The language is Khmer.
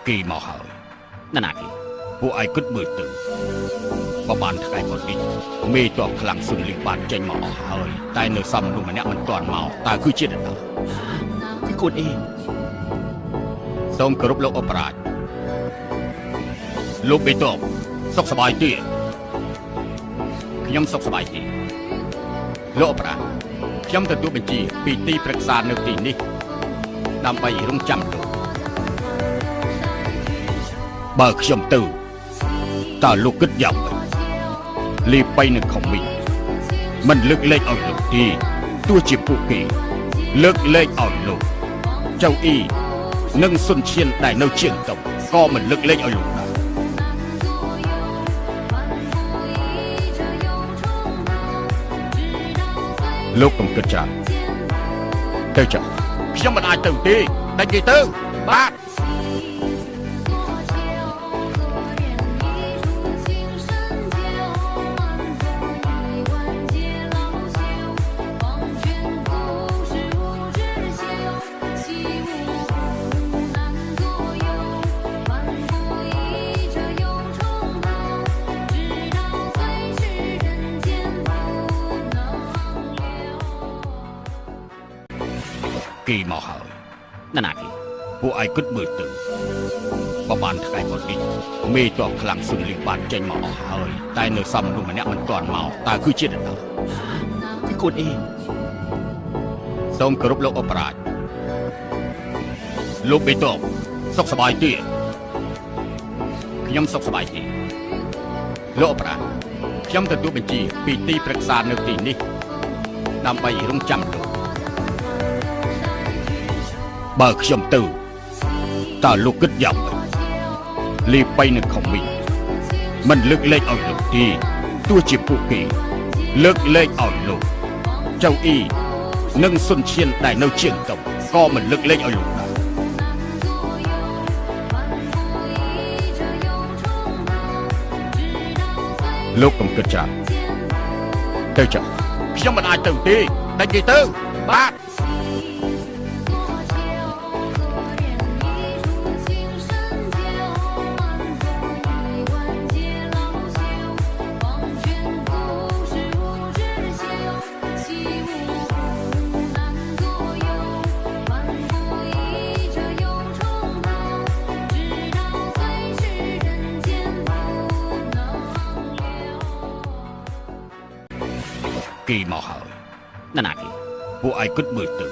គេមកហើយណាគេពួកឯងគិតមើលទៅបើបានថ្ងៃមុននេះមេតបខ្លាំងសុនលីបានចេញមកអស់ហើយតែនៅសំមនុស្សម្នាក់មិនទាន់មកតើគឺជានរណាគឺកូនអេសូមគោរពលោកអបរាជលោកមេតបសុខសប្បាយទេខ្ញុំសុខសប្បាយទេលោកអបរាជខ្ញុំទទួលបញ្ជាពីទីប្រឹក្សានៅទីនេះដើម្បីរងចាំលោកបើខ្ញុំទៅតើលោកគិតយ៉ាងម៉េចលីបៃនឹងខំមីមិនលើកលែងឲ្យលោកទេទោះជាពួកគេលើកលែងឲ្យលោកចៅអ៊ីនិងសុនឈៀនដែលនៅជាងតុក៏មិនលើកលែងឲ្យលោកដែរលោកកុំគិតច្រើនទៅចុះខ្ញុំមិនអាចទៅទេដាច់គេទៅបាទគេមកហើយណាគេពួកឯងគិតមើលទៅបើបានថ្ងៃមុននេះមេតបខ្លាំងសុនលីបានចេញមកអស់ហើយតែនៅសំមនុស្សម្នាក់មិនទាន់មកតើគឺជានរណាគឺកូនអេសូមគោរពលោកអបរាជលោកមេតបសុខសប្បាយទេខ្ញុំសុខសប្បាយទេលោកអបរាជខ្ញុំទទួលបញ្ជាពីទីប្រឹក្សានៅទីនេះដើម្បីរងចាំលោកបើខ្ញុំទៅតើលោកគិតយ៉ាងម៉េចលីបៃនឹងខំមីមិនលើកលែងឲ្យលោកទេទោះជាពួកគេលើកលែងឲ្យលោកចៅអ៊ីនិងសុនឈៀនដែលនៅជាងតុក៏មិនលើកលែងឲ្យលោកដែរលោកកុំគិតច្រើនទៅចុះខ្ញុំមិនអាចទៅទេដាច់គេទៅបាទគេមកហើយណាគេពួកឯងគិតមើលទៅ